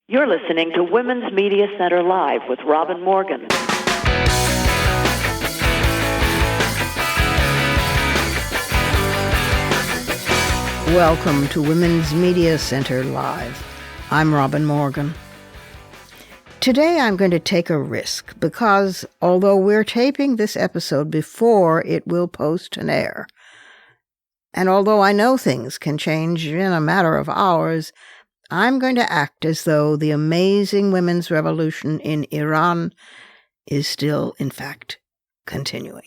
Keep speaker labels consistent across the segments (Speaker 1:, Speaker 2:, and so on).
Speaker 1: You're listening to Women's Media Center Live with Robin Morgan.
Speaker 2: Welcome to Women's Media Center Live. I'm Robin Morgan. Today I'm going to take a risk because although we're taping this episode before it will post and air, and although I know things can change in a matter of hours, I'm going to act as though the amazing women's revolution in Iran is still, in fact, continuing.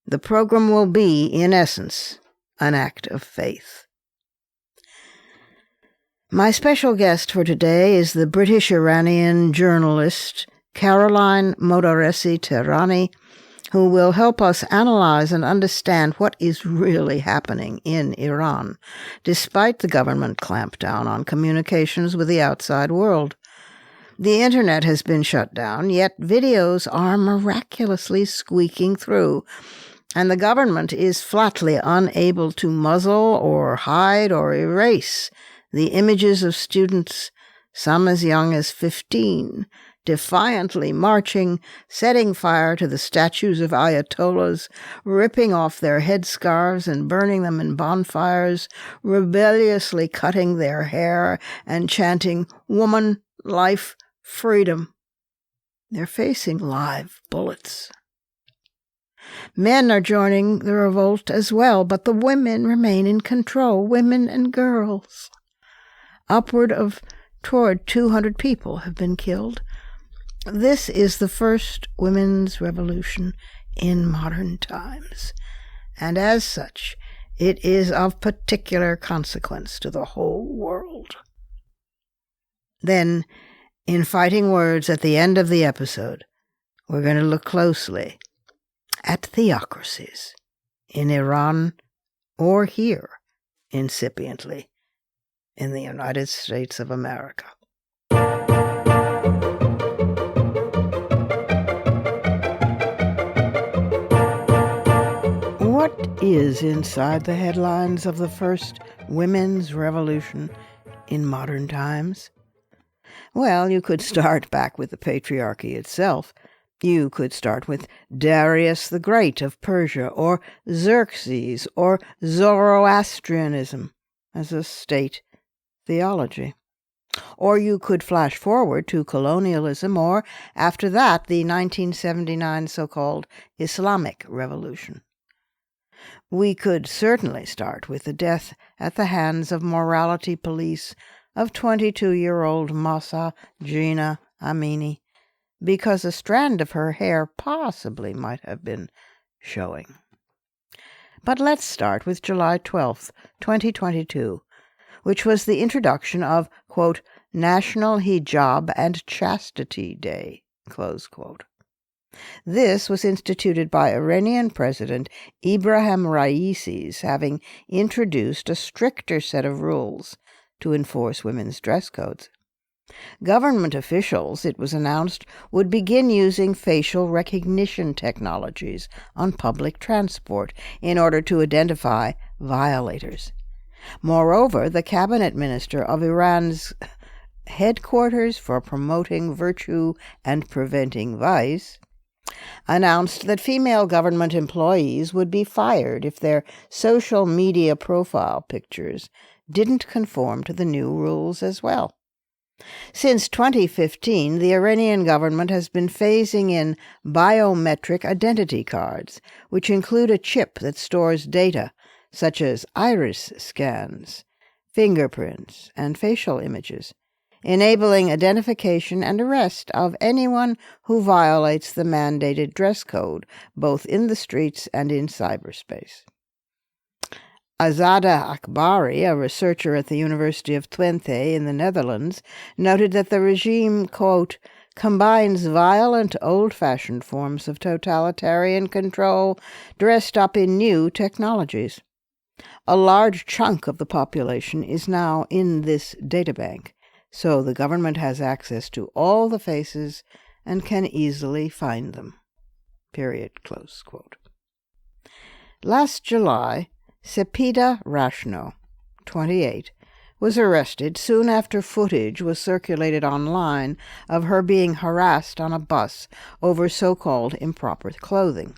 Speaker 2: The program will be, in essence, an act of faith. My special guest for today is the British-Iranian journalist Caroline Modarressy-Tehrani, who will help us analyze and understand what is really happening in Iran, despite the government clampdown on communications with the outside world. The internet has been shut down, yet videos are miraculously squeaking through, and the government is flatly unable to muzzle or hide or erase the images of students, some as young as 15, defiantly marching, setting fire to the statues of ayatollahs, ripping off their headscarves and burning them in bonfires, rebelliously cutting their hair and chanting, "Woman, life, freedom." They're facing live bullets. Men are joining the revolt as well, but the women remain in control, women and girls. Toward 200 people have been killed. This is the first women's revolution in modern times, and as such, it is of particular consequence to the whole world. Then, in fighting words at the end of the episode, we're going to look closely at theocracies in Iran or here, incipiently, in the United States of America. What is inside the headlines of the first women's revolution in modern times? Well, you could start back with the patriarchy itself. You could start with Darius the Great of Persia, or Xerxes, or Zoroastrianism as a state theology. Or you could flash forward to colonialism, or, after that, the 1979 so-called Islamic Revolution. We could certainly start with the death at the hands of morality police of 22-year-old Mahsa Jina Amini, because a strand of her hair possibly might have been showing. But let's start with July 12th, 2022, which was the introduction of, quote, National Hijab and Chastity Day, close quote. This was instituted by Iranian President Ebrahim Raisi's having introduced a stricter set of rules to enforce women's dress codes. Government officials, it was announced, would begin using facial recognition technologies on public transport in order to identify violators. Moreover, the cabinet minister of Iran's headquarters for promoting virtue and preventing vice announced that female government employees would be fired if their social media profile pictures didn't conform to the new rules as well. Since 2015, the Iranian government has been phasing in biometric identity cards, which include a chip that stores data such as iris scans, fingerprints, and facial images, enabling identification and arrest of anyone who violates the mandated dress code, both in the streets and in cyberspace. Azada Akbari, a researcher at the University of Twente in the Netherlands, noted that the regime, quote, combines violent, old-fashioned forms of totalitarian control dressed up in new technologies. A large chunk of the population is now in this databank, so the government has access to all the faces and can easily find them. Period. Close quote. Last July, Sepida Rashno, 28, was arrested soon after footage was circulated online of her being harassed on a bus over so-called improper clothing.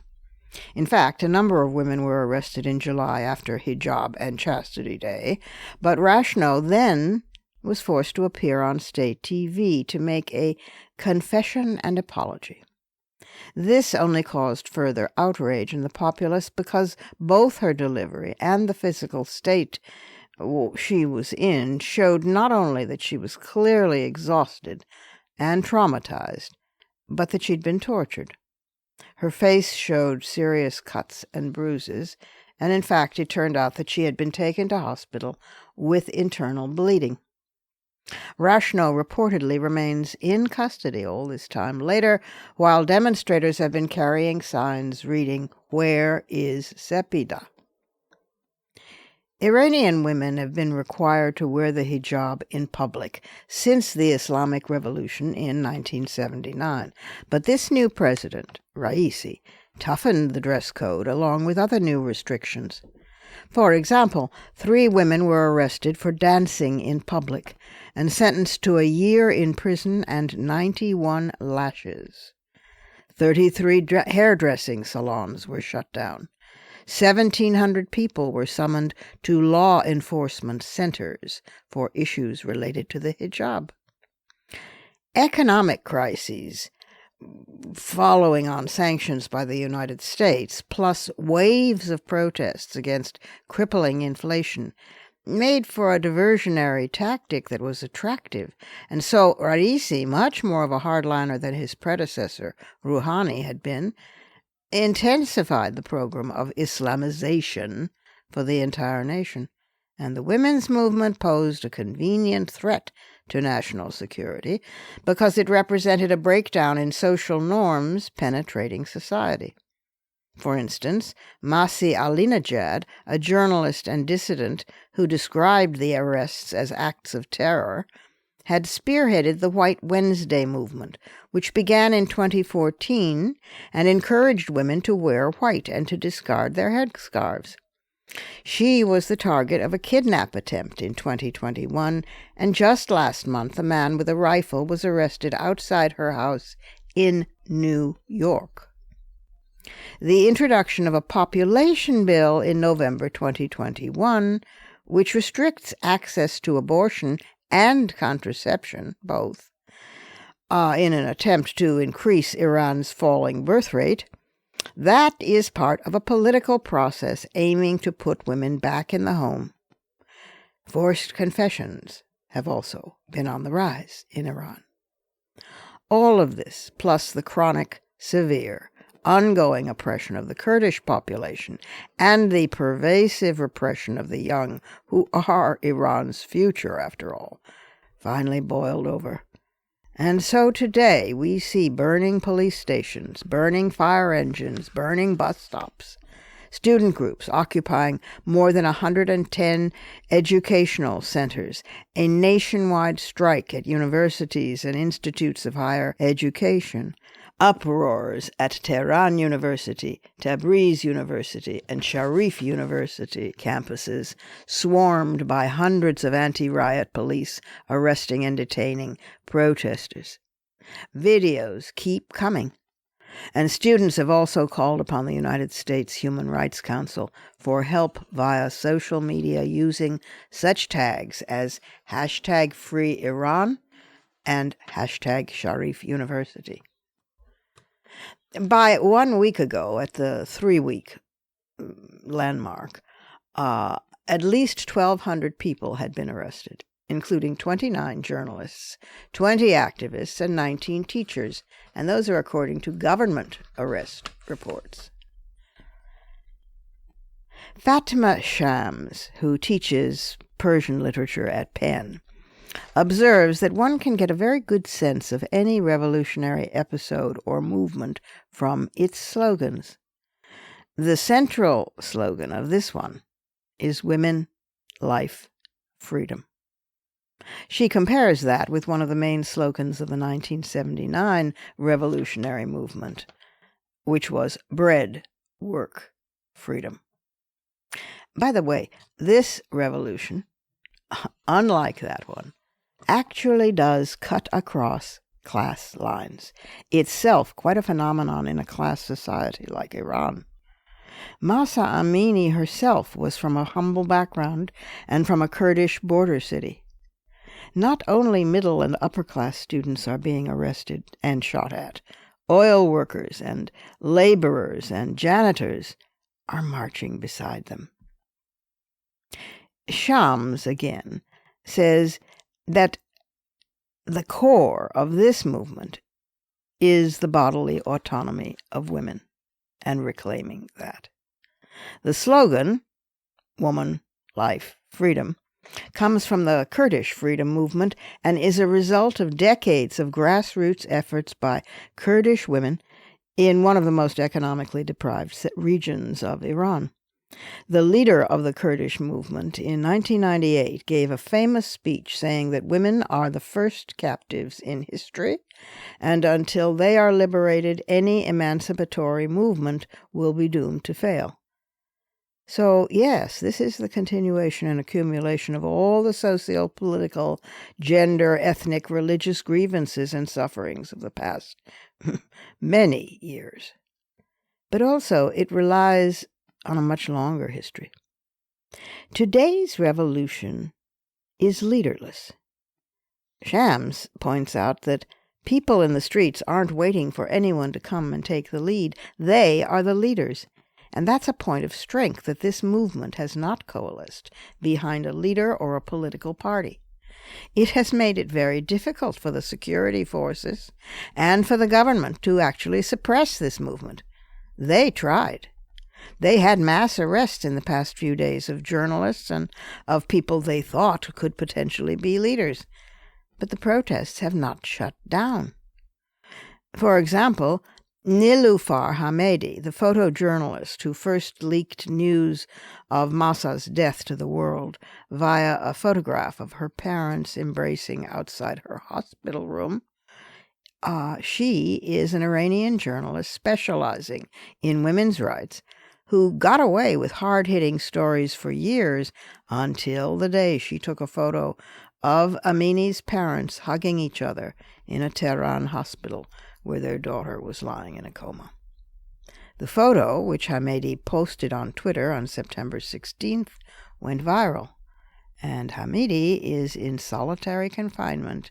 Speaker 2: In fact, a number of women were arrested in July after Hijab and Chastity Day, but Rashno then was forced to appear on state TV to make a confession and apology. This only caused further outrage in the populace because both her delivery and the physical state she was in showed not only that she was clearly exhausted and traumatized, but that she'd been tortured. Her face showed serious cuts and bruises, and in fact it turned out that she had been taken to hospital with internal bleeding. Rashno reportedly remains in custody all this time later, while demonstrators have been carrying signs reading, "Where is Sepida?" Iranian women have been required to wear the hijab in public since the Islamic Revolution in 1979. But this new president, Raisi, toughened the dress code along with other new restrictions. For example, 3 women were arrested for dancing in public and sentenced to a year in prison and 91 lashes. 33 hairdressing salons were shut down. 1,700 people were summoned to law enforcement centers for issues related to the hijab. Economic crises following on sanctions by the United States, plus waves of protests against crippling inflation, made for a diversionary tactic that was attractive, and so Raisi, much more of a hardliner than his predecessor, Rouhani, had been, intensified the program of Islamization for the entire nation, and the women's movement posed a convenient threat to national security because it represented a breakdown in social norms penetrating society. For instance, Masih Alinejad, a journalist and dissident who described the arrests as acts of terror, had spearheaded the White Wednesday movement, which began in 2014 and encouraged women to wear white and to discard their headscarves. She was the target of a kidnap attempt in 2021, and just last month a man with a rifle was arrested outside her house in New York. The introduction of a population bill in November 2021, which restricts access to abortion and contraception, both, in an attempt to increase Iran's falling birth rate, that is part of a political process aiming to put women back in the home. Forced confessions have also been on the rise in Iran. All of this, plus the chronic, severe, ongoing oppression of the Kurdish population and the pervasive repression of the young, who are Iran's future, after all, finally boiled over. And so today we see burning police stations, burning fire engines, burning bus stops, student groups occupying more than 110 educational centers, a nationwide strike at universities and institutes of higher education, uproars at Tehran University, Tabriz University, and Sharif University campuses, swarmed by hundreds of anti-riot police arresting and detaining protesters. Videos keep coming, and students have also called upon the United States Human Rights Council for help via social media using such tags as #FreeIran and #SharifUniversity. By 1 week ago, at the 3-week landmark, at least 1,200 people had been arrested, including 29 journalists, 20 activists, and 19 teachers, and those are according to government arrest reports. Fatima Shams, who teaches Persian literature at Penn, observes that one can get a very good sense of any revolutionary episode or movement from its slogans. The central slogan of this one is Women, Life, Freedom. She compares that with one of the main slogans of the 1979 revolutionary movement, which was Bread, Work, Freedom. By the way, this revolution, unlike that one, actually does cut across class lines, itself quite a phenomenon in a class society like Iran. Mahsa Amini herself was from a humble background and from a Kurdish border city. Not only middle and upper-class students are being arrested and shot at, oil workers and laborers and janitors are marching beside them. Shams, again, says that the core of this movement is the bodily autonomy of women and reclaiming that. The slogan, woman, life, freedom, comes from the Kurdish freedom movement and is a result of decades of grassroots efforts by Kurdish women in one of the most economically deprived regions of Iran. The leader of the Kurdish movement in 1998 gave a famous speech saying that women are the first captives in history, and until they are liberated, any emancipatory movement will be doomed to fail. So, yes, this is the continuation and accumulation of all the socio-political, gender, ethnic, religious grievances and sufferings of the past many years. But also, it relies on a much longer history. Today's revolution is leaderless. Shams points out that people in the streets aren't waiting for anyone to come and take the lead. They are the leaders. And that's a point of strength that this movement has not coalesced behind a leader or a political party. It has made it very difficult for the security forces and for the government to actually suppress this movement. They tried. They had mass arrests in the past few days of journalists and of people they thought could potentially be leaders. But the protests have not shut down. For example, Nilufar Hamedi, the photojournalist who first leaked news of Mahsa's death to the world via a photograph of her parents embracing outside her hospital room, she is an Iranian journalist specializing in women's rights who got away with hard-hitting stories for years until the day she took a photo of Amini's parents hugging each other in a Tehran hospital where their daughter was lying in a coma. The photo, which Hamedi posted on Twitter on September 16th, went viral, and Hamedi is in solitary confinement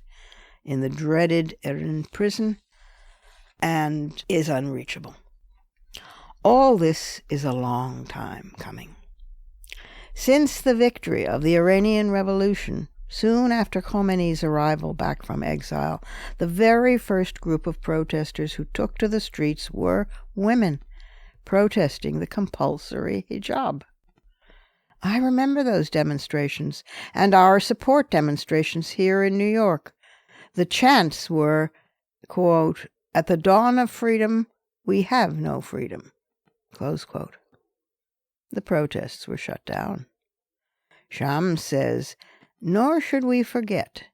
Speaker 2: in the dreaded Iranian prison and is unreachable. All this is a long time coming. Since the victory of the Iranian Revolution, soon after Khomeini's arrival back from exile, the very first group of protesters who took to the streets were women, protesting the compulsory hijab. I remember those demonstrations and our support demonstrations here in New York. The chants were, quote, "At the dawn of freedom, we have no freedom," close quote. The protests were shut down. Shams says, nor should we forget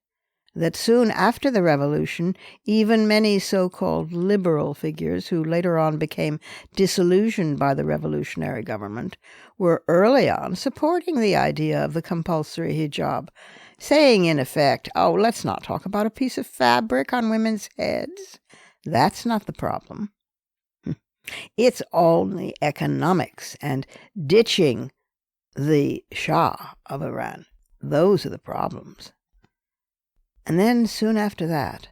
Speaker 2: that soon after the revolution, even many so-called liberal figures who later on became disillusioned by the revolutionary government were early on supporting the idea of the compulsory hijab, saying in effect, oh, let's not talk about a piece of fabric on women's heads. That's not the problem. It's only economics and ditching the Shah of Iran. Those are the problems. And then soon after that,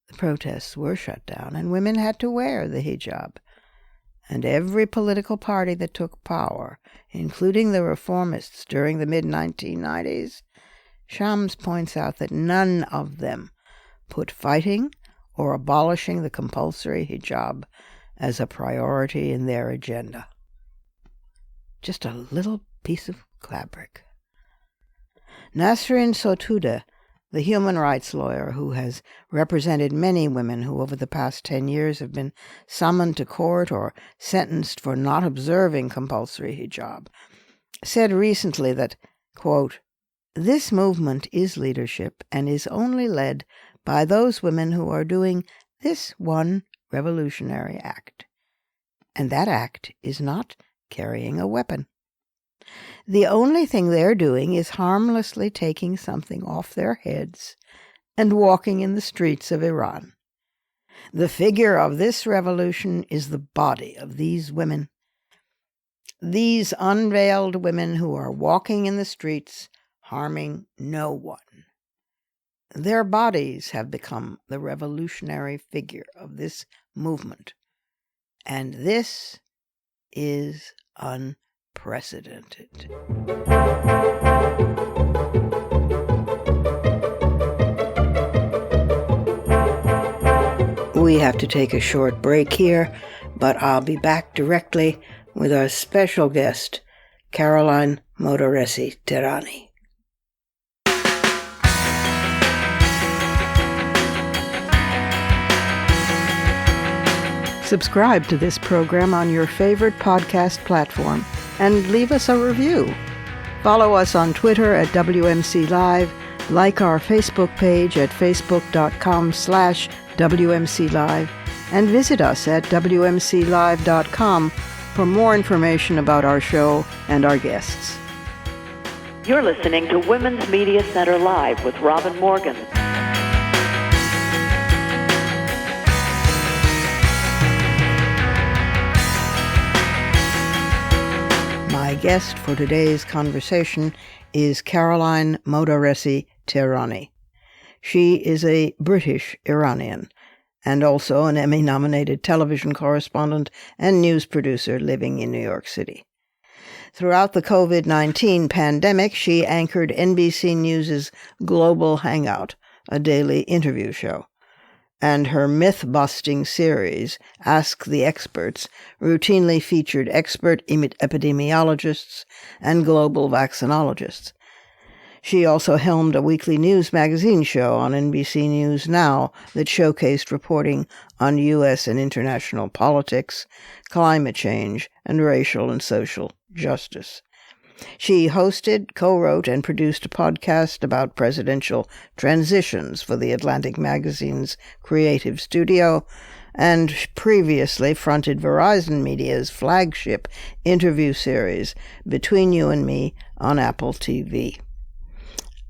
Speaker 2: the protests were shut down and women had to wear the hijab. And every political party that took power, including the reformists during the mid-1990s, Shams points out that none of them put fighting or abolishing the compulsory hijab as a priority in their agenda. Just a little piece of fabric. Nasrin Sotoudeh, the human rights lawyer who has represented many women who over the past 10 years have been summoned to court or sentenced for not observing compulsory hijab, said recently that, quote, "This movement is leadership and is only led by those women who are doing this one revolutionary act. And that act is not carrying a weapon. The only thing they're doing is harmlessly taking something off their heads and walking in the streets of Iran. The figure of this revolution is the body of these women. These unveiled women who are walking in the streets, harming no one. Their bodies have become the revolutionary figure of this movement. And this is unprecedented. We have to take a short break here, but I'll be back directly with our special guest, Caroline Modarressy-Tehrani. Subscribe to this program on your favorite podcast platform and leave us a review. Follow us on Twitter at WMC Live, like our Facebook page at facebook.com/WMC Live, and visit us at WMCLive.com for more information about our show and our guests.
Speaker 1: You're listening to Women's Media Center Live with Robin Morgan.
Speaker 2: My guest for today's conversation is Caroline Modarressy-Tehrani. She is a British Iranian and also an Emmy-nominated television correspondent and news producer living in New York City. Throughout the COVID-19 pandemic, she anchored NBC News' Global Hangout, a daily interview show. And her myth-busting series, Ask the Experts, routinely featured expert epidemiologists and global vaccinologists. She also helmed a weekly news magazine show on NBC News Now that showcased reporting on U.S. and international politics, climate change, and racial and social justice. She hosted, co-wrote, and produced a podcast about presidential transitions for the Atlantic Magazine's Creative Studio, and previously fronted Verizon Media's flagship interview series, Between You and Me, on Apple TV.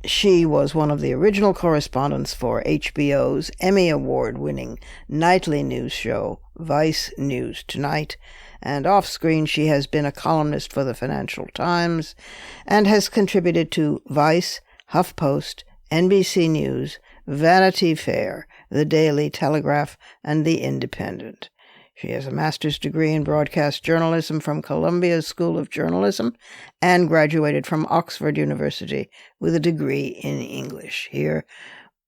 Speaker 2: She was one of the original correspondents for HBO's Emmy Award-winning nightly news show, Vice News Tonight, and off-screen she has been a columnist for the Financial Times and has contributed to Vice, HuffPost, NBC News, Vanity Fair, The Daily Telegraph, and The Independent. She has a master's degree in broadcast journalism from Columbia School of Journalism and graduated from Oxford University with a degree in English. Here,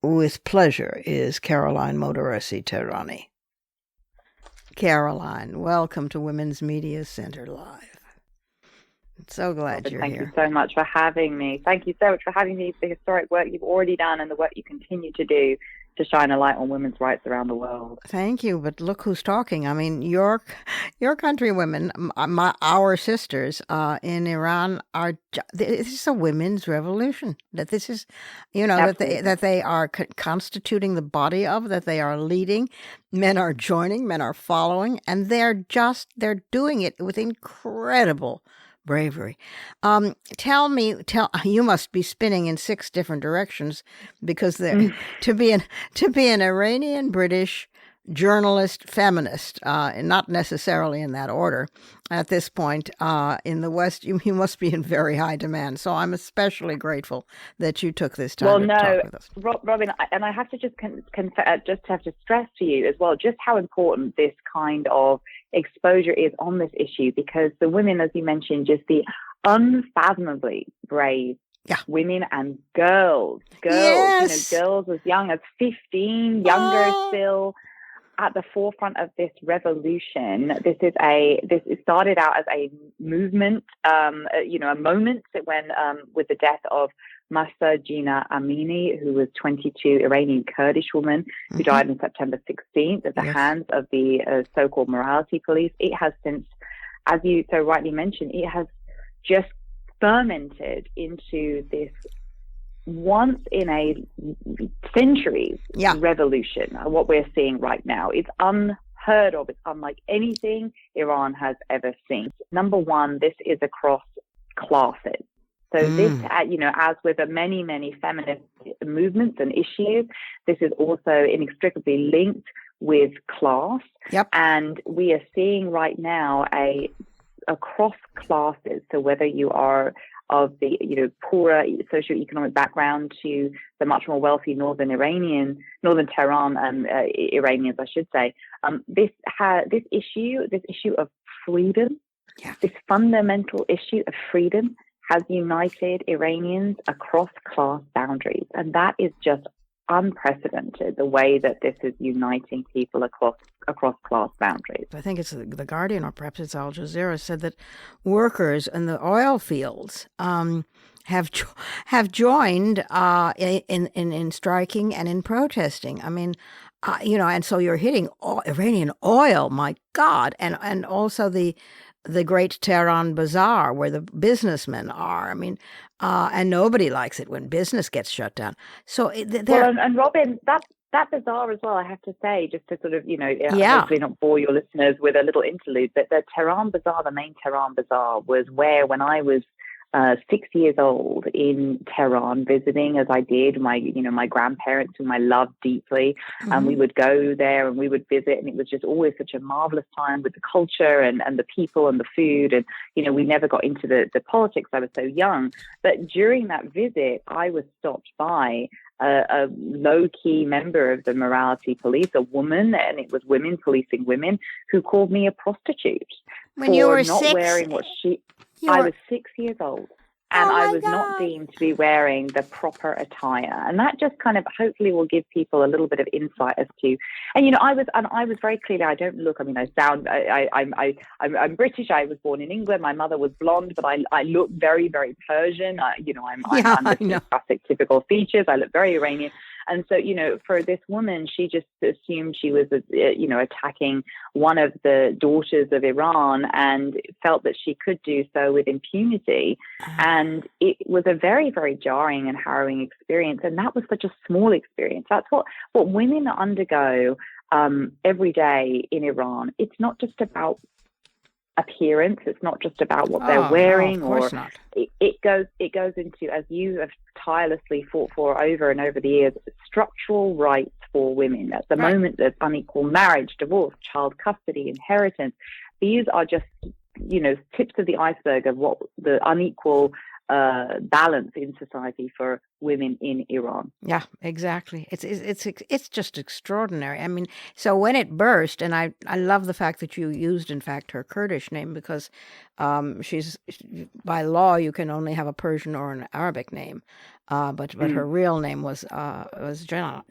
Speaker 2: with pleasure, is Caroline Modarressy-Tehrani. Caroline, welcome to Women's Media Center Live. I'm so glad you're here.
Speaker 3: Thank you so much for having me. Thank you so much for having me. The historic work you've already done and the work you continue to do to shine a light on women's rights around the world.
Speaker 2: Thank you, but look who's talking. I mean, your countrywomen, our sisters in Iran are. This is a women's revolution. That this is, that they are constituting the body of, that they are leading. Men are joining, men are following, and they're doing it with incredible bravery. You must be spinning in 6 different directions because to be an Iranian-British journalist, feminist, not necessarily in that order at this point in the West, you must be in very high demand. So I'm especially grateful that you took this time to talk with us.
Speaker 3: Robin, and I have to just have to stress to you as well just how important this kind of exposure is on this issue, because the women, as you mentioned, just the unfathomably brave women and girls,
Speaker 2: yes.
Speaker 3: Girls as young as 15, younger still, at the forefront of this revolution. It started out as a movement, a moment when with the death of Mahsa Jina Amini, who was 22, Iranian Kurdish woman who died on September 16th at the hands of the so-called morality police. It has since, as you so rightly mentioned, it has just fermented into this once in a century revolution. What we're seeing right now, it's unheard of. It's unlike anything Iran has ever seen. Number one, this is across classes. So this, as with many, many feminist movements and issues, this is also inextricably linked with class.
Speaker 2: Yep.
Speaker 3: And we are seeing right now across classes. So whether you are of the poorer socioeconomic background to the much more wealthy northern Tehran Iranians, I should say, this issue of freedom, this fundamental issue of freedom, has united Iranians across class boundaries, and that is just unprecedented, the way that this is uniting people across class boundaries.
Speaker 2: I think it's the Guardian, or perhaps it's Al Jazeera, said that workers in the oil fields have joined in striking and in protesting. I mean, and so you're hitting Iranian oil, my God, and also the great Tehran Bazaar, where the businessmen are. I mean, and nobody likes it when business gets shut down. So,
Speaker 3: and Robin, that bazaar as well, I have to say, just to sort of, hopefully not bore your listeners with a little interlude, but the Tehran Bazaar, the main Tehran Bazaar, was where, when I was 6 years old in Tehran, visiting as I did my grandparents, whom I loved deeply, and we would go there and we would visit, and it was just always such a marvelous time with the culture and the people and the food, and we never got into the politics. I was so young, but during that visit, I was stopped by a low-key member of the morality police, a woman, and it was women policing women, who called me a prostitute
Speaker 2: when you were
Speaker 3: not
Speaker 2: 6?
Speaker 3: Wearing what she. I was 6 years old, and I was not deemed to be wearing the proper attire, and that just kind of hopefully will give people a little bit of insight as to. And I was very clearly, I don't look. I mean, I'm British. I was born in England. My mother was blonde, but I look very, very Persian. I'm the classic typical features. I look very Iranian. And so, for this woman, she just assumed she was, attacking one of the daughters of Iran, and felt that she could do so with impunity. And it was a very, very jarring and harrowing experience. And that was such a small experience. That's what women undergo every day in Iran. It's not just about appearance. It's not just about what they're wearing,
Speaker 2: of course not.
Speaker 3: It goes into, as you have tirelessly fought for over and over the years, structural rights for women. At the moment, there's unequal marriage, divorce, child custody, inheritance. These are just tips of the iceberg of what the unequal balance in society for women in Iran.
Speaker 2: Yeah, exactly. It's just extraordinary. I mean, so when it burst, and I love the fact that you used, in fact, her Kurdish name, because she's, by law, you can only have a Persian or an Arabic name, but her real name was Jannah.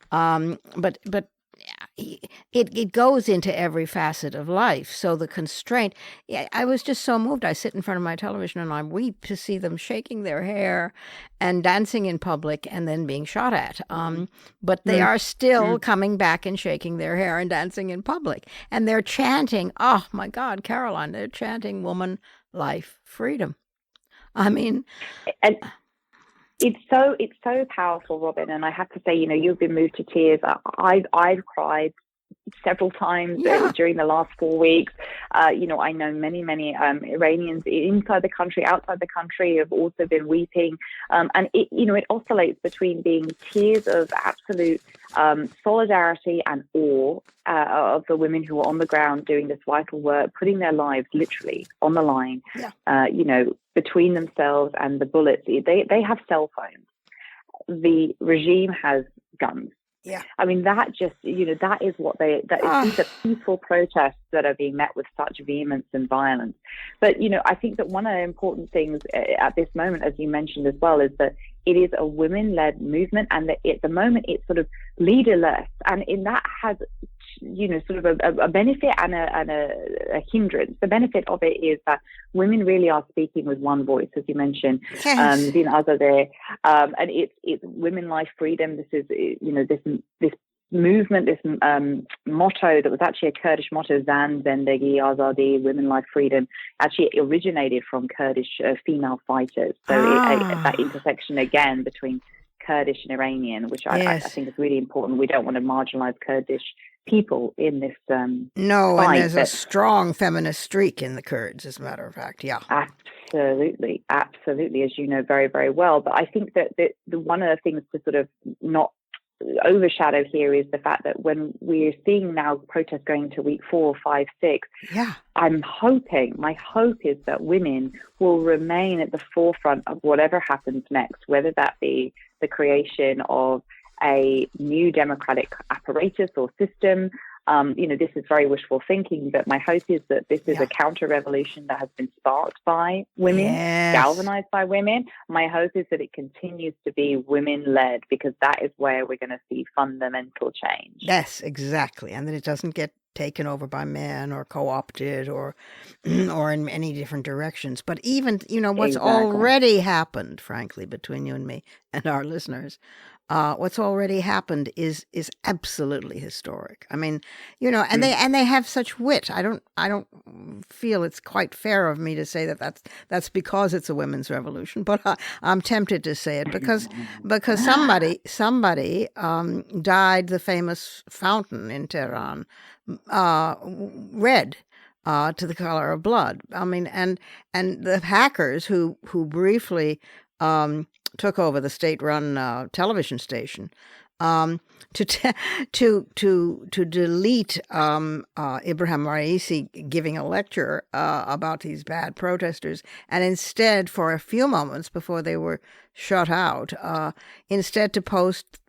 Speaker 2: But it goes into every facet of life. So the constraint, I was just so moved. I sit in front of my television and I weep to see them shaking their hair and dancing in public and then being shot at. But they are still coming back and shaking their hair and dancing in public. And they're chanting, oh my God, Caroline, they're chanting woman, life, freedom. I mean...
Speaker 3: And it's so powerful, Robin, and I have to say, you've been moved to tears. I've cried several times during the last 4 weeks. I know many Iranians inside the country, outside the country, have also been weeping, and it oscillates between being tears of absolute solidarity and awe of the women who are on the ground doing this vital work, putting their lives literally on the line, between themselves and the bullets. They have cell phones. The regime has guns.
Speaker 2: Yeah.
Speaker 3: I mean, that just, that is what these are peaceful protests that are being met with such vehemence and violence. But, I think that one of the important things at this moment, as you mentioned as well, is that it is a women-led movement, and that at the moment it's sort of leaderless, and in that has, sort of a benefit and a hindrance. The benefit of it is that women really are speaking with one voice, as you mentioned, Din Azadeh, and it's women, life, freedom. This is, this movement, this motto that was actually a Kurdish motto, Zan, Zendegi, Azadi, women, life, freedom, actually originated from Kurdish female fighters. So that intersection again between Kurdish and Iranian, which I think is really important. We don't want to marginalize Kurdish people in this
Speaker 2: no,
Speaker 3: fight,
Speaker 2: and there's a strong feminist streak in the Kurds, as a matter of fact. Yeah,
Speaker 3: Absolutely, as you know very, very well. But I think that the one of the things to sort of not overshadow here is the fact that when we're seeing now protests going to week 4, 5, 6, my hope is that women will remain at the forefront of whatever happens next, whether that be the creation of a new democratic apparatus or system. This is very wishful thinking, but my hope is that this is a counter-revolution that has been sparked by women, galvanized by women. My hope is that it continues to be women-led, because that is where we're going to see fundamental change.
Speaker 2: Yes, exactly. And that it doesn't get taken over by men or co-opted or in many different directions. But even, what's already happened, frankly, between you and me and our listeners, what's already happened is absolutely historic. I mean, and they have such wit. I don't feel it's quite fair of me to say that that's because it's a women's revolution, but I'm tempted to say it because somebody dyed the famous fountain in Tehran red. To the color of blood. I mean, and the hackers who briefly took over the state-run television station to delete Ibrahim Raisi giving a lecture about these bad protesters, and instead, for a few moments before they were shut out, instead to post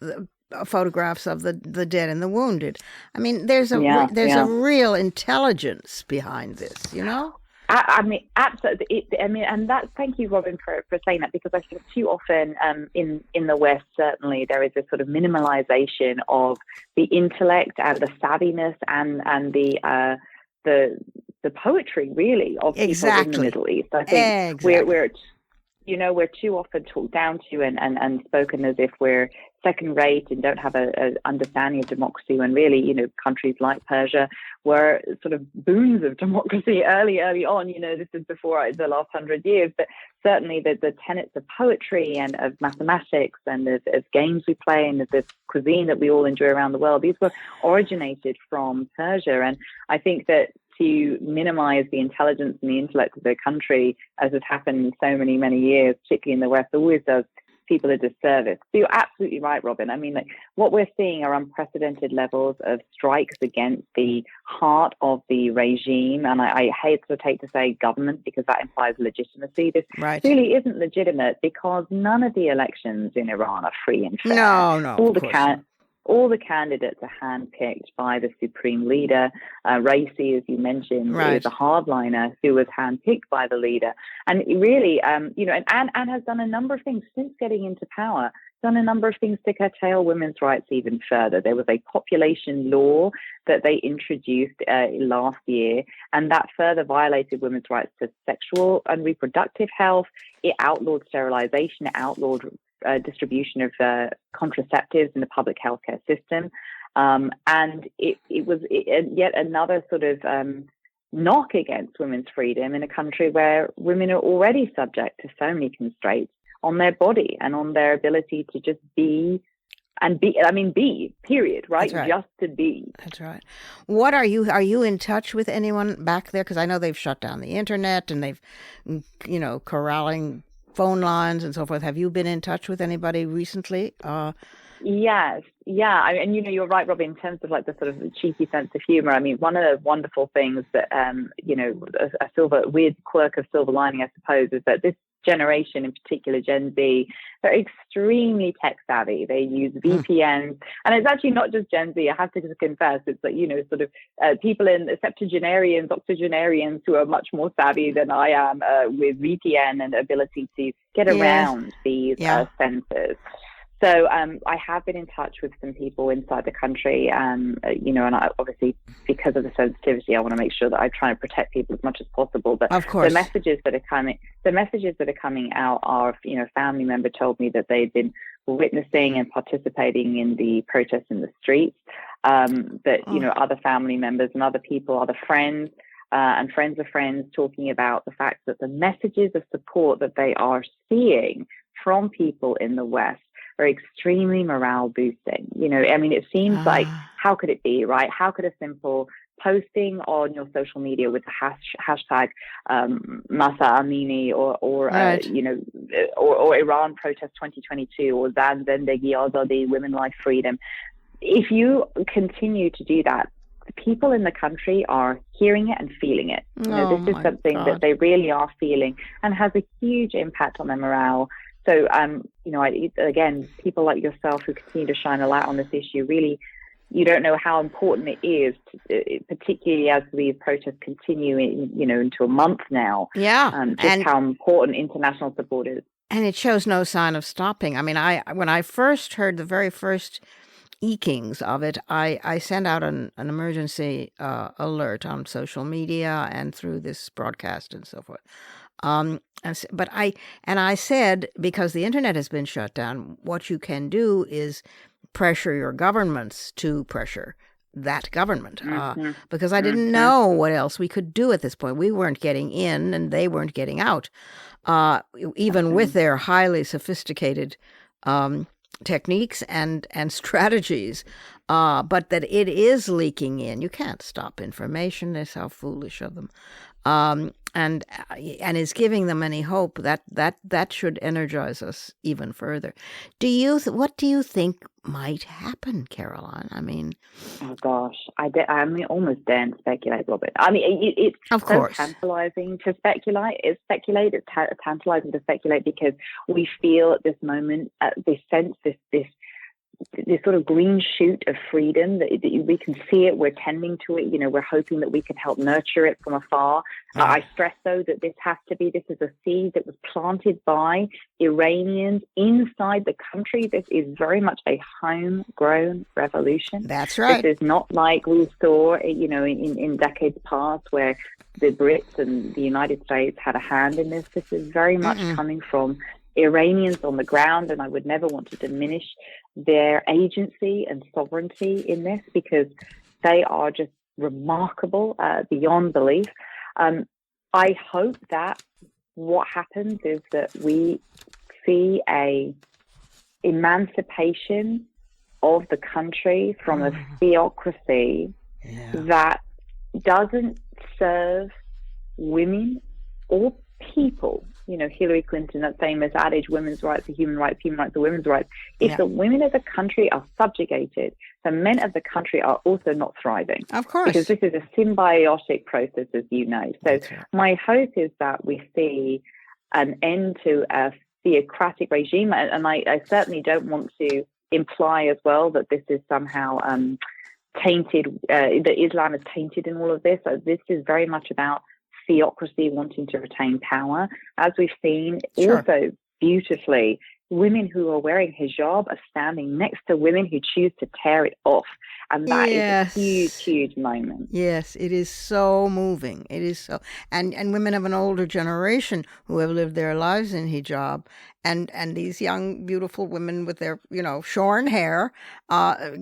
Speaker 2: photographs of the dead and the wounded. I mean, there's a real intelligence behind this,
Speaker 3: I mean, absolutely. And that's, thank you, Robin, for saying that, because I think too often in the West, certainly, there is this sort of minimalization of the intellect and the savviness and the poetry, really, of people in the Middle East. I think we're too often talked down to and spoken as if we're second rate and don't have a understanding of democracy, when really, countries like Persia were sort of boons of democracy early on. This is before the last 100 years, but certainly the tenets of poetry and of mathematics and of games we play and of this cuisine that we all enjoy around the world, these were originated from Persia. And I think that to minimize the intelligence and the intellect of their country, as has happened in so many, many years, particularly in the West, always does people a disservice. So you're absolutely right, Robin. I mean, what we're seeing are unprecedented levels of strikes against the heart of the regime. And I hate to say government, because that implies legitimacy. This really isn't legitimate, because none of the elections in Iran are free and fair.
Speaker 2: No,
Speaker 3: all the candidates are handpicked by the supreme leader. Raisi, as you mentioned, is a hardliner who was handpicked by the leader. And really, and has done a number of things since getting into power, done a number of things to curtail women's rights even further. There was a population law that they introduced last year, and that further violated women's rights to sexual and reproductive health. It outlawed sterilization, it outlawed distribution of contraceptives in the public healthcare system. And it was yet another sort of knock against women's freedom in a country where women are already subject to so many constraints on their body and on their ability to just be, period, right? Just to be.
Speaker 2: That's right. What are you in touch with anyone back there? Because I know they've shut down the internet and they've, corralling phone lines and so forth. Have you been in touch with anybody recently?
Speaker 3: Yes. Yeah. And you're right, Robbie, in terms of like the sort of cheeky sense of humor. I mean, one of the wonderful things that, a weird quirk of silver lining, I suppose, is that this generation, in particular Gen Z, they're extremely tech savvy. They use VPNs, and it's actually not just Gen Z. I have to confess, it's like people in septuagenarians, octogenarians who are much more savvy than I am with VPN and ability to get around these censors. So I have been in touch with some people inside the country, and I, obviously, because of the sensitivity, I want to make sure that I try to protect people as much as possible. But
Speaker 2: of course,
Speaker 3: the messages that are coming out are, a family member told me that they'd been witnessing and participating in the protests in the streets. Other family members and other people, other friends, and friends of friends, talking about the fact that the messages of support that they are seeing from people in the West are extremely morale boosting. It seems like, how could it be, right? How could a simple posting on your social media with the hashtag Masa Amini or
Speaker 2: Right.
Speaker 3: or Iran Protest 2022 or Zan Zendegi Azadi, Women Life Freedom. If you continue to do that, the people in the country are hearing it and feeling it. This is something that they really are feeling and has a huge impact on their morale. So, again, people like yourself who continue to shine a light on this issue, really, you don't know how important it is, particularly as these protests continue, into a month now.
Speaker 2: Yeah.
Speaker 3: How important international support is.
Speaker 2: And it shows no sign of stopping. I mean, when I first heard the very first ekings of it, I sent out an emergency alert on social media and through this broadcast and so forth. But I said, because the internet has been shut down, what you can do is pressure your governments to pressure that government, because I didn't know what else we could do at this point. We weren't getting in and they weren't getting out, even with their highly sophisticated techniques and strategies, but that it is leaking in. You can't stop information. That's how foolish of them. And is giving them any hope that should energize us even further. What do you think might happen, Caroline? I mean,
Speaker 3: oh gosh, I almost daren't speculate, Robert. I mean, it's
Speaker 2: of course
Speaker 3: tantalizing to speculate. It's tantalizing to speculate because we feel at this moment this sense, this sort of green shoot of freedom that we can see it, we're tending to it, we're hoping that we can help nurture it from afar. I stress though that this is a seed that was planted by Iranians inside the country. This is very much a homegrown revolution.
Speaker 2: That's right.
Speaker 3: This is not like we saw, in decades past where the Brits and the United States had a hand in this. This is very much coming from Iranians on the ground, and I would never want to diminish their agency and sovereignty in this because they are just remarkable beyond belief. I hope that what happens is that we see a emancipation of the country from a theocracy that doesn't serve women or people. Hillary Clinton, that famous adage, women's rights are human rights are women's rights. If the women of the country are subjugated, the men of the country are also not thriving.
Speaker 2: Of course.
Speaker 3: Because this is a symbiotic process, as you know. So my hope is that we see an end to a theocratic regime. And I certainly don't want to imply as well that this is somehow tainted, that Islam is tainted in all of this. So this is very much about theocracy wanting to retain power. As we've seen, also beautifully, women who are wearing hijab are standing next to women who choose to tear it off. And that is a huge, huge moment.
Speaker 2: Yes, it is so moving. It is so. And women of an older generation who have lived their lives in hijab, and these young, beautiful women with their, shorn hair, are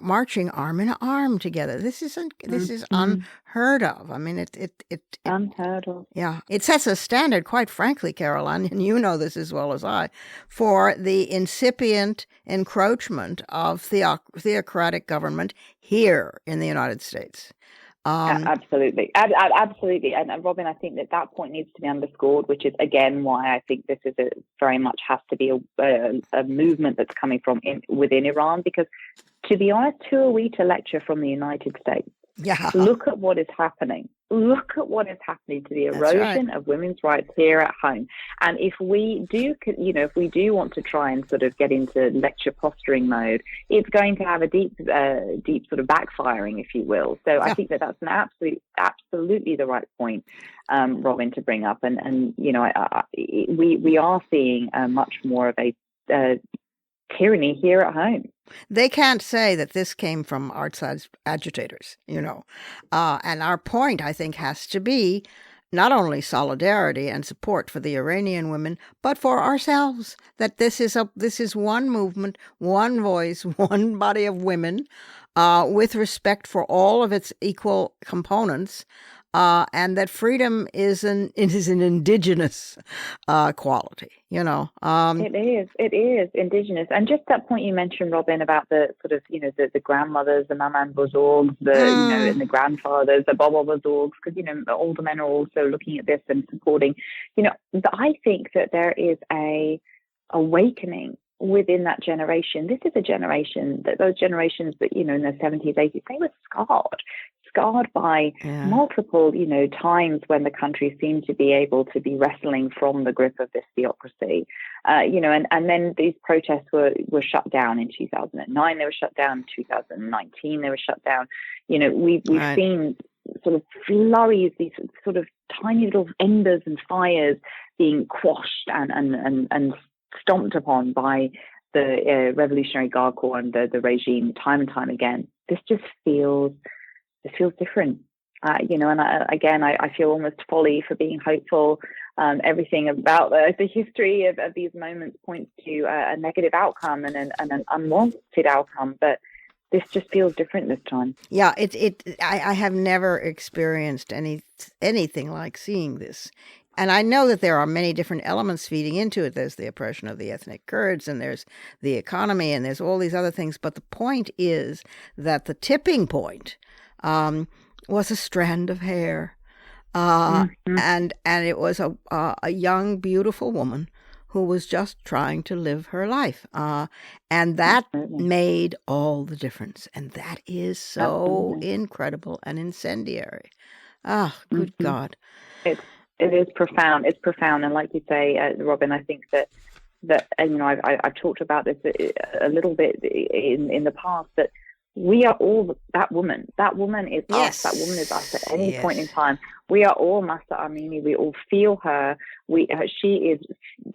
Speaker 2: marching arm in arm together. This is unheard of. I mean, it
Speaker 3: unheard of.
Speaker 2: Yeah, it sets a standard, quite frankly, Caroline, and you know this as well as I, for the incipient encroachment of theocratic government here in the United States.
Speaker 3: Absolutely. And Robin, I think that point needs to be underscored, which is, again, why I think this is very much has to be a movement that's coming from within Iran, because, to be honest, who are we to lecture from the United States?
Speaker 2: Yeah.
Speaker 3: Look at what is happening. Look at what is happening to the erosion of women's rights here at home. And if we do, want to try and sort of get into lecture posturing mode, it's going to have a deep sort of backfiring, if you will. So I think that's an absolutely the right point, Robin, to bring up. And we are seeing much more of a tyranny here at home.
Speaker 2: They can't say that this came from outside agitators, and our point, I think, has to be not only solidarity and support for the Iranian women, but for ourselves, that this is one movement, one voice, one body of women, with respect for all of its equal components, and that freedom is an indigenous quality.
Speaker 3: It is indigenous. And just that point you mentioned, Robin, about the sort of, the grandmothers, the maman bozorgs, and the grandfathers, the baba bozorgs, because, older men are also looking at this and supporting. I think that there is a awakening within that generation. This is a generation that those generations that, in the 70s, 80s, they were scarred by multiple, times when the country seemed to be able to be wrestling from the grip of this theocracy, and then these protests were shut down in 2009. They were shut down in 2019. They were shut down. We've seen sort of flurries, these sort of tiny little embers and fires being quashed and stomped upon by the Revolutionary Guard Corps and the regime time and time again. This feels different, and I feel almost folly for being hopeful. Everything about the history of these moments points to a negative outcome and an unwanted outcome, but this just feels different this time.
Speaker 2: Yeah, I have never experienced anything like seeing this. And I know that there are many different elements feeding into it. There's the oppression of the ethnic Kurds, and there's the economy, and there's all these other things. But the point is that the tipping point was a strand of hair, and it was a young, beautiful woman who was just trying to live her life, and that made all the difference. And that is so incredible and incendiary. Good God!
Speaker 3: It is profound. It's profound, and like you say, Robin, I think that I've talked about this a little bit in the past, that we are all that woman. That woman is us. That woman is us at any point in time. We are all Mahsa Amini. We all feel her. She is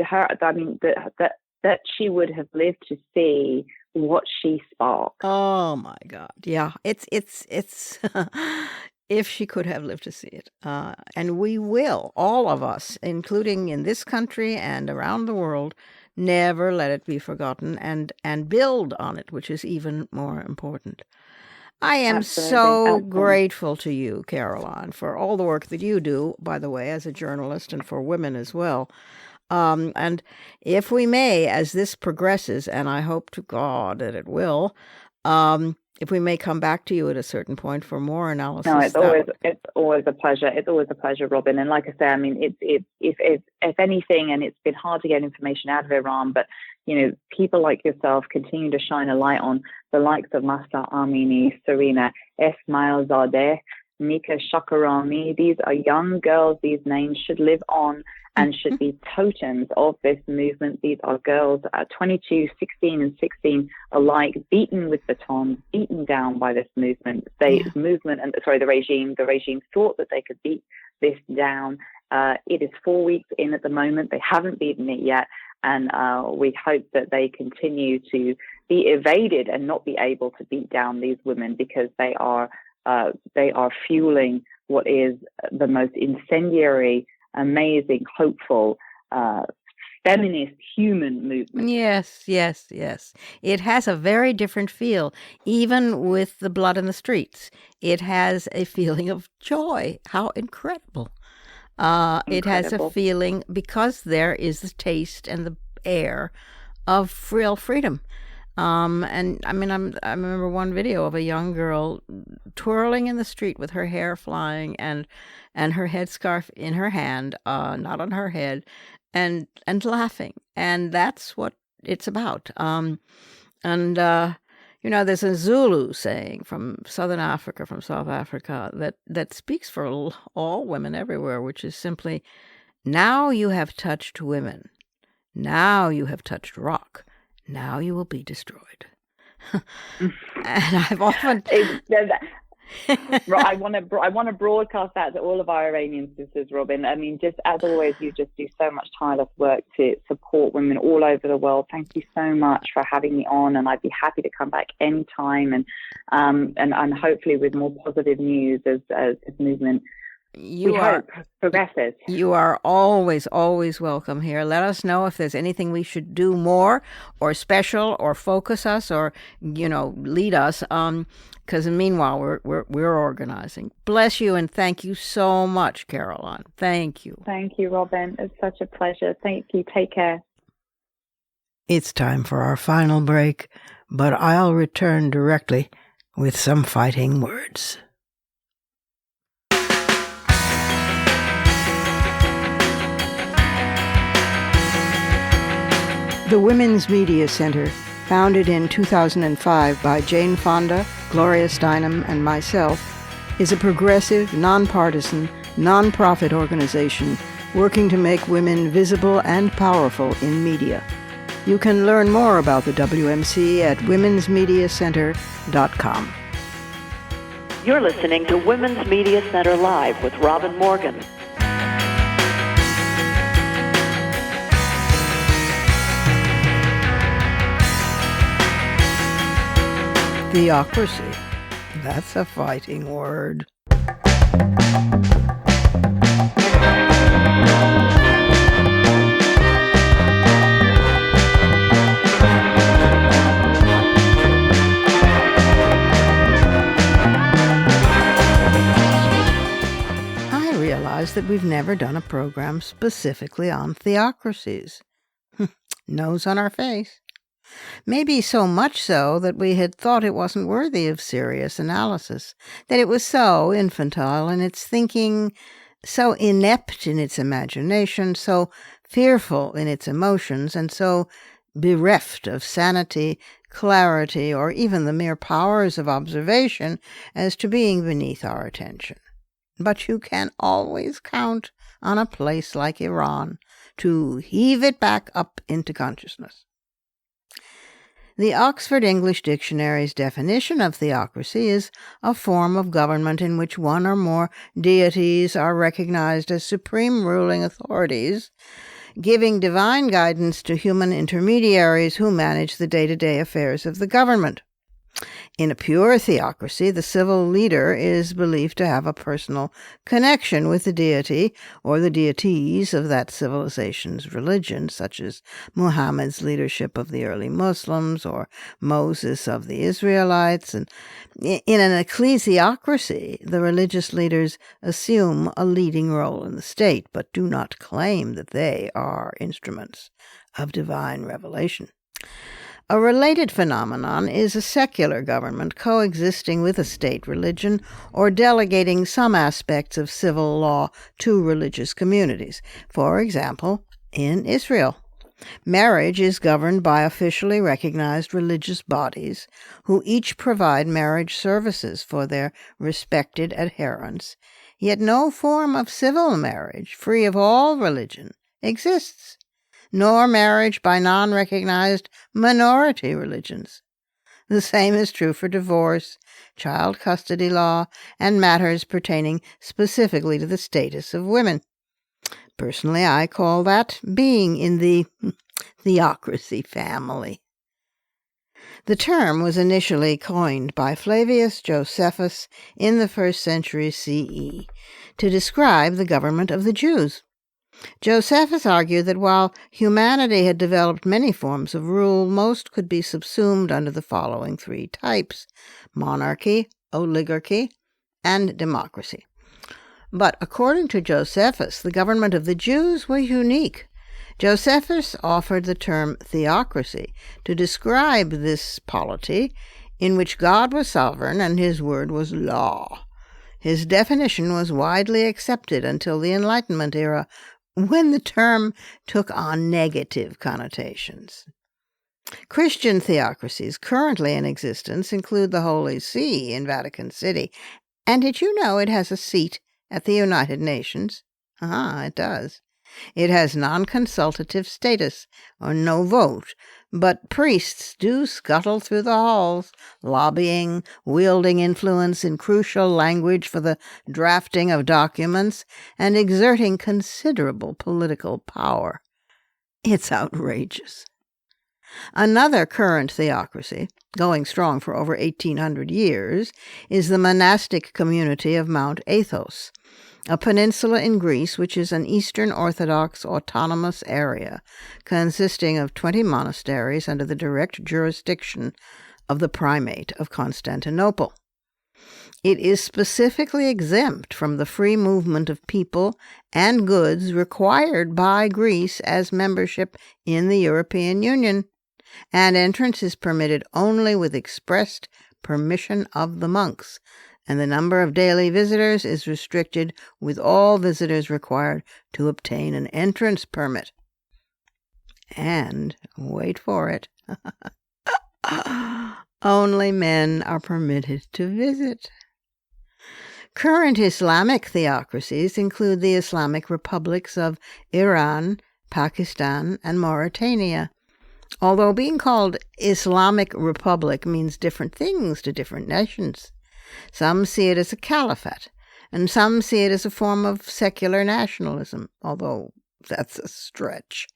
Speaker 3: her. I mean, that she would have lived to see what she sparked.
Speaker 2: Oh my God! Yeah, it's if she could have lived to see it, and we will, all of us, including in this country and around the world, never let it be forgotten, and build on it, which is even more important. I am so grateful to you, Caroline, for all the work that you do, by the way, as a journalist, and for women as well. And if we may, as this progresses, and I hope to God that it will, if we may come back to you at a certain point for more analysis.
Speaker 3: No, it's always a pleasure. It's always a pleasure, Robin. And like I say, I mean, if anything, and it's been hard to get information out of Iran, but people like yourself continue to shine a light on the likes of Mahsa Amini, Serena, Esmail Zadeh, Mika Shakarami. These are young girls. These names should live on and should be totems of this movement. These are girls at 22, 16 and 16 alike, beaten with batons, beaten down by this movement. The regime thought that they could beat this down. It is 4 weeks in at the moment. They haven't beaten it yet. And we hope that they continue to be evaded and not be able to beat down these women, because they are fueling what is the most incendiary, amazing, hopeful, feminist human movement.
Speaker 2: Yes. It has a very different feel, even with the blood in the streets. It has a feeling of joy. How incredible. It has a feeling, because there is the taste and the air of real freedom. And I mean, I remember one video of a young girl twirling in the street with her hair flying and her headscarf in her hand, not on her head, and laughing. And that's what it's about. There's a Zulu saying from Southern Africa, from South Africa, that speaks for all women everywhere, which is simply, now you have touched women. Now you have touched rock. Now you will be destroyed. And I've often...
Speaker 3: I want to broadcast that to all of our Iranian sisters, Robin. I mean, just as always, you just do so much tireless work to support women all over the world. Thank you so much for having me on, and I'd be happy to come back anytime, and hopefully with more positive news as this movement
Speaker 2: You
Speaker 3: we
Speaker 2: are
Speaker 3: hope, progresses.
Speaker 2: You are always, always welcome here. Let us know if there's anything we should do more or special or focus us or, lead us. Because meanwhile, we're organizing. Bless you and thank you so much, Caroline. Thank you.
Speaker 3: Thank you, Robin. It's such a pleasure. Thank you. Take care.
Speaker 2: It's time for our final break, but I'll return directly with some fighting words. The Women's Media Center, founded in 2005 by Jane Fonda, Gloria Steinem, and myself, is a progressive, nonpartisan, nonprofit organization working to make women visible and powerful in media. You can learn more about the WMC at womensmediacenter.com.
Speaker 1: You're listening to Women's Media Center Live with Robin Morgan.
Speaker 2: Theocracy. That's a fighting word. That we've never done a program specifically on theocracies. Nose on our face. Maybe so much so that we had thought it wasn't worthy of serious analysis, that it was so infantile in its thinking, so inept in its imagination, so fearful in its emotions, and so bereft of sanity, clarity, or even the mere powers of observation as to being beneath our attention. But you can always count on a place like Iran to heave it back up into consciousness. The Oxford English Dictionary's definition of theocracy is a form of government in which one or more deities are recognized as supreme ruling authorities, giving divine guidance to human intermediaries who manage the day-to-day affairs of the government. In a pure theocracy, the civil leader is believed to have a personal connection with the deity or the deities of that civilization's religion, such as Muhammad's leadership of the early Muslims or Moses of the Israelites. And in an ecclesiocracy, the religious leaders assume a leading role in the state, but do not claim that they are instruments of divine revelation. A related phenomenon is a secular government coexisting with a state religion or delegating some aspects of civil law to religious communities. For example, in Israel, marriage is governed by officially recognized religious bodies who each provide marriage services for their respected adherents, yet no form of civil marriage, free of all religion, exists, nor marriage by non-recognized minority religions. The same is true for divorce, child custody law, and matters pertaining specifically to the status of women. Personally, I call that being in the theocracy family. The term was initially coined by Flavius Josephus in the 1st century CE to describe the government of the Jews. Josephus argued that while humanity had developed many forms of rule, most could be subsumed under the following three types: monarchy, oligarchy, and democracy. But according to Josephus, the government of the Jews was unique. Josephus offered the term theocracy to describe this polity in which God was sovereign and his word was law. His definition was widely accepted until the Enlightenment era, when the term took on negative connotations. Christian theocracies currently in existence include the Holy See in Vatican City. And did you know it has a seat at the United Nations? It does. It has non-consultative status, or no vote, but priests do scuttle through the halls, lobbying, wielding influence in crucial language for the drafting of documents, and exerting considerable political power. It's outrageous. Another current theocracy, going strong for over 1,800 years, is the monastic community of Mount Athos. a peninsula in Greece, which is an Eastern Orthodox autonomous area consisting of 20 monasteries under the direct jurisdiction of the Primate of Constantinople. It is specifically exempt from the free movement of people and goods required by Greece as membership in the European Union, and entrance is permitted only with expressed permission of the monks, and the number of daily visitors is restricted, with all visitors required to obtain an entrance permit. And, wait for it, only men are permitted to visit. Current Islamic theocracies include the Islamic republics of Iran, Pakistan, and Mauritania. Although being called Islamic Republic means different things to different nations. Some see it as a caliphate, and some see it as a form of secular nationalism, although that's a stretch.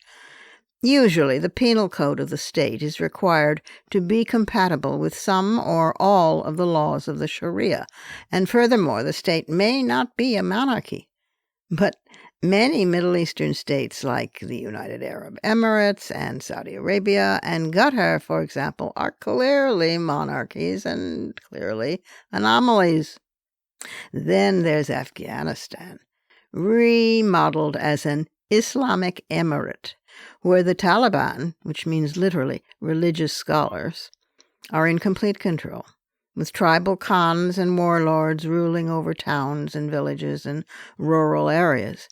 Speaker 2: Usually, the penal code of the state is required to be compatible with some or all of the laws of the Sharia, and furthermore, the state may not be a monarchy. But many Middle Eastern states, like the United Arab Emirates and Saudi Arabia and Qatar, for example, are clearly monarchies and clearly anomalies. Then there's Afghanistan, remodeled as an Islamic emirate, where the Taliban, which means literally religious scholars, are in complete control, with tribal khans and warlords ruling over towns and villages and rural areas.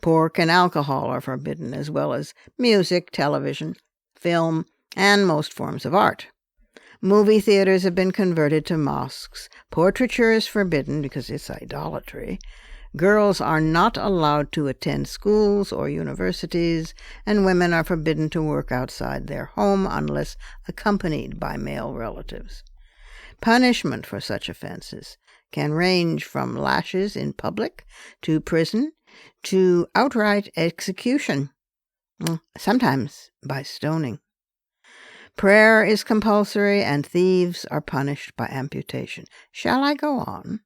Speaker 2: Pork and alcohol are forbidden, as well as music, television, film, and most forms of art. Movie theaters have been converted to mosques. Portraiture is forbidden because it's idolatry. Girls are not allowed to attend schools or universities, and women are forbidden to work outside their home unless accompanied by male relatives. Punishment for such offenses can range from lashes in public to prison to outright execution, sometimes by stoning. Prayer is compulsory, and thieves are punished by amputation. Shall I go on?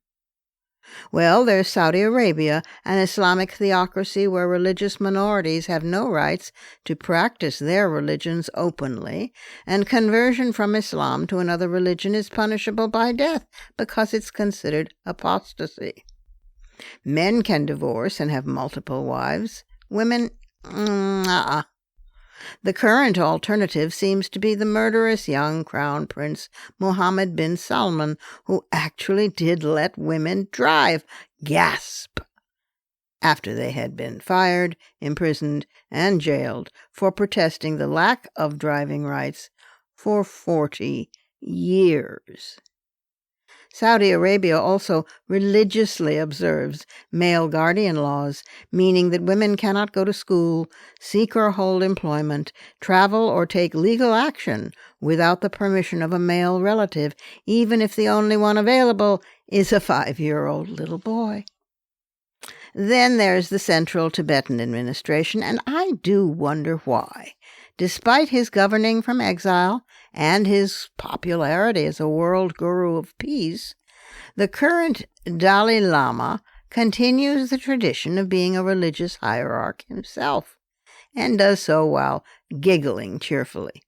Speaker 2: Well, there's Saudi Arabia, an Islamic theocracy where religious minorities have no rights to practice their religions openly, and conversion from Islam to another religion is punishable by death because it's considered apostasy. Men can divorce and have multiple wives. Women, The current alternative seems to be the murderous young Crown Prince Mohammed bin Salman, who actually did let women drive. Gasp! After they had been fired, imprisoned, and jailed for protesting the lack of driving rights for 40 years. Saudi Arabia also religiously observes male guardian laws, meaning that women cannot go to school, seek or hold employment, travel, or take legal action without the permission of a male relative, even if the only one available is a 5-year-old little boy. Then there's the Central Tibetan Administration, and I do wonder why. Despite his governing from exile and his popularity as a world guru of peace, the current Dalai Lama continues the tradition of being a religious hierarch himself, and does so while giggling cheerfully.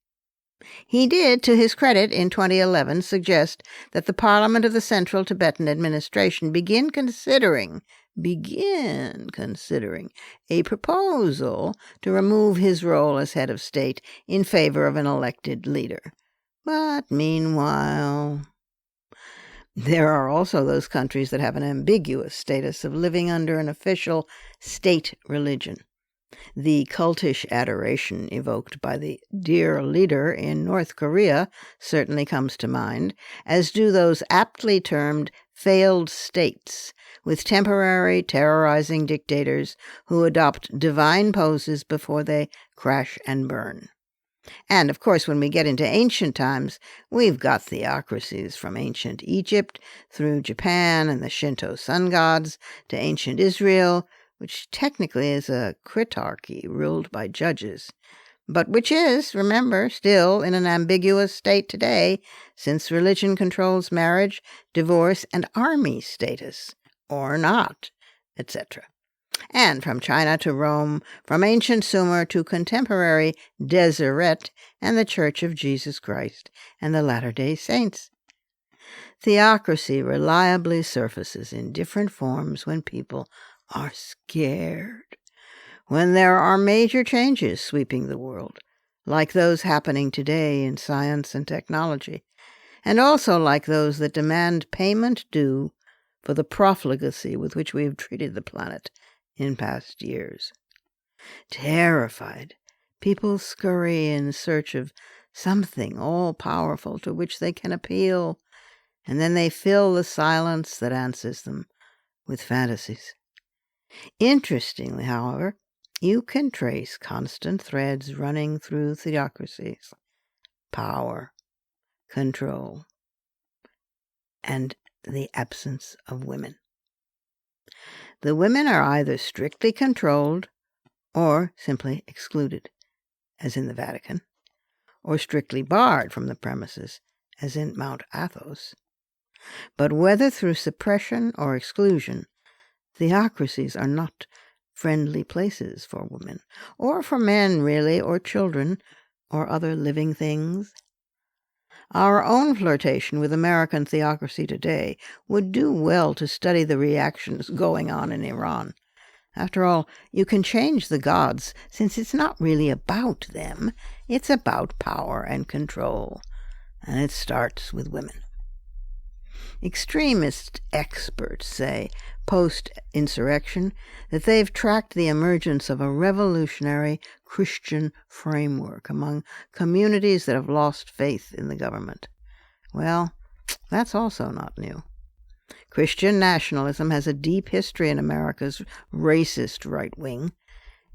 Speaker 2: He did, to his credit, in 2011 suggest that the Parliament of the Central Tibetan Administration begin considering a proposal to remove his role as head of state in favor of an elected leader. But meanwhile, there are also those countries that have an ambiguous status of living under an official state religion. The cultish adoration evoked by the dear leader in North Korea certainly comes to mind, as do those aptly termed failed states, with temporary terrorizing dictators who adopt divine poses before they crash and burn. And, of course, when we get into ancient times, we've got theocracies from ancient Egypt through Japan and the Shinto sun gods to ancient Israel, which technically is a critarchy ruled by judges, but which is, remember, still in an ambiguous state today, since religion controls marriage, divorce, and army status, or not, etc. And from China to Rome, from ancient Sumer to contemporary Deseret and the Church of Jesus Christ and the Latter-day Saints. Theocracy reliably surfaces in different forms when people are scared, when there are major changes sweeping the world, like those happening today in science and technology, and also like those that demand payment due for the profligacy with which we have treated the planet in past years. Terrified, people scurry in search of something all-powerful to which they can appeal, and then they fill the silence that answers them with fantasies. Interestingly, however, you can trace constant threads running through theocracies: power, control, and the absence of women. The women are either strictly controlled or simply excluded, as in the Vatican, or strictly barred from the premises, as in Mount Athos. But whether through suppression or exclusion, theocracies are not friendly places for women, or for men, really, or children, or other living things. Our own flirtation with American theocracy today would do well to study the reactions going on in Iran. After all, you can change the gods, since it's not really about them. It's about power and control, and it starts with women. Extremist experts say, post-insurrection, that they've tracked the emergence of a revolutionary Christian framework among communities that have lost faith in the government. Well, that's also not new. Christian nationalism has a deep history in America's racist right wing.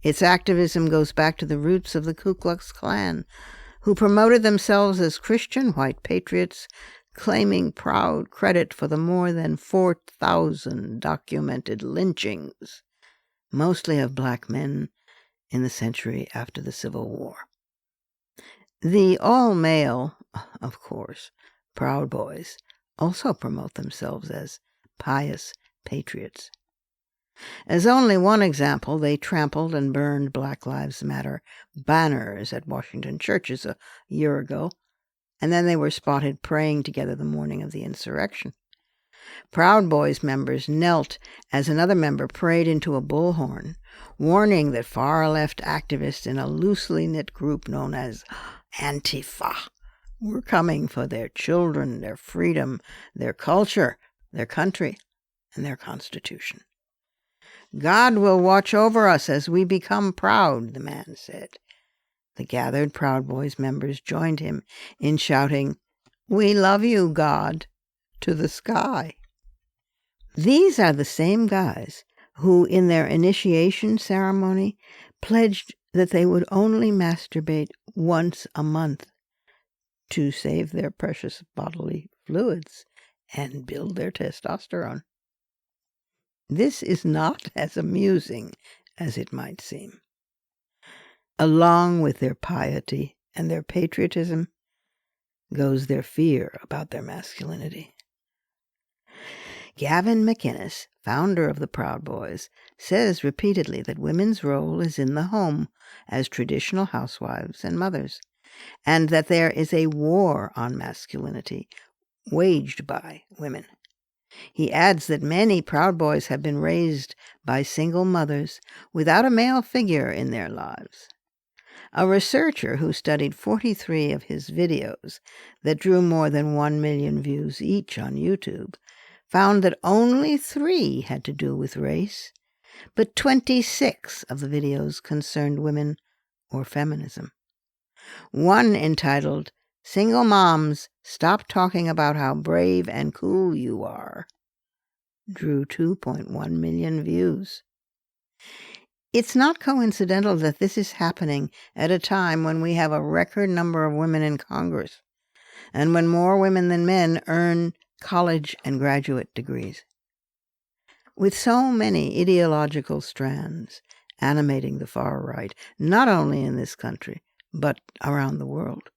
Speaker 2: Its activism goes back to the roots of the Ku Klux Klan, who promoted themselves as Christian white patriots, claiming proud credit for the more than 4,000 documented lynchings, mostly of black men, in the century after the Civil War. The all-male, of course, Proud Boys also promote themselves as pious patriots. As only one example, they trampled and burned Black Lives Matter banners at Washington churches a year ago, and then they were spotted praying together the morning of the insurrection. Proud Boys members knelt as another member prayed into a bullhorn, warning that far-left activists in a loosely knit group known as Antifa were coming for their children, their freedom, their culture, their country, and their Constitution. God will watch over us as we become proud, the man said. The gathered Proud Boys members joined him in shouting, "We love you, God," to the sky. These are the same guys who, in their initiation ceremony, pledged that they would only masturbate once a month to save their precious bodily fluids and build their testosterone. This is not as amusing as it might seem. Along with their piety and their patriotism goes their fear about their masculinity. Gavin McInnes, founder of the Proud Boys, says repeatedly that women's role is in the home as traditional housewives and mothers, and that there is a war on masculinity waged by women. He adds that many Proud Boys have been raised by single mothers without a male figure in their lives. A researcher who studied 43 of his videos that drew more than 1 million views each on YouTube found that only 3 had to do with race, but 26 of the videos concerned women or feminism. One entitled, "Single Moms, Stop Talking About How Brave and Cool You Are," drew 2.1 million views. It's not coincidental that this is happening at a time when we have a record number of women in Congress, and when more women than men earn college and graduate degrees. With so many ideological strands animating the far right, not only in this country, but around the world: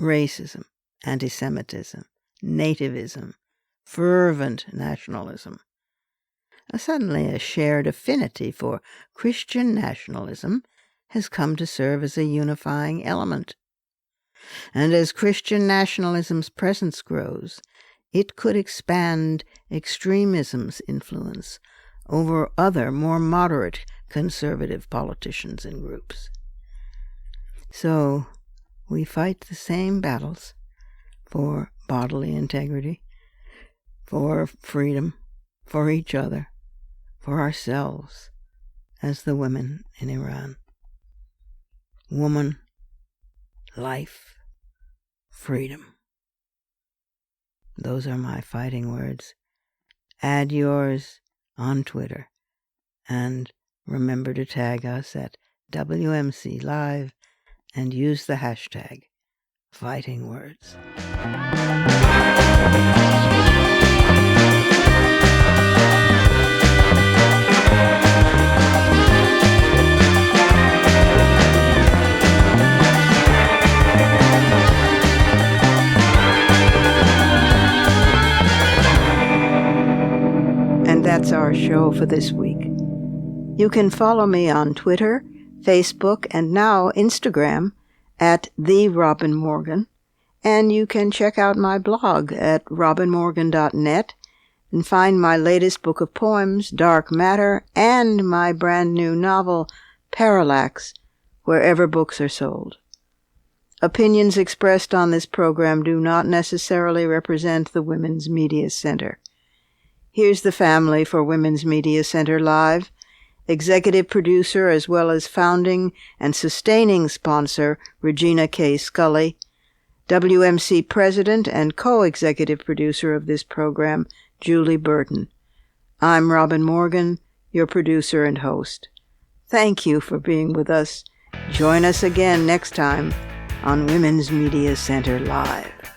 Speaker 2: racism, anti-Semitism, nativism, fervent nationalism. Suddenly a shared affinity for Christian nationalism has come to serve as a unifying element. And as Christian nationalism's presence grows, it could expand extremism's influence over other, more moderate conservative politicians and groups. So, we fight the same battles for bodily integrity, for freedom, for each other, for ourselves, as the women in Iran. Woman, life, freedom. Those are my fighting words. Add yours on Twitter, and remember to tag us at WMC Live and use the hashtag Fighting Words. And that's our show for this week. You can follow me on Twitter, Facebook, and now Instagram at @TheRobinMorgan, and you can check out my blog at robinmorgan.net and find my latest book of poems, Dark Matter, and my brand new novel, Parallax, wherever books are sold. Opinions expressed on this program do not necessarily represent the Women's Media Center. Here's the family for Women's Media Center Live. Executive producer as well as founding and sustaining sponsor Regina K. Scully, WMC president and co-executive producer of this program, Julie Burton. I'm Robin Morgan, your producer and host. Thank you for being with us. Join us again next time on Women's Media Center Live.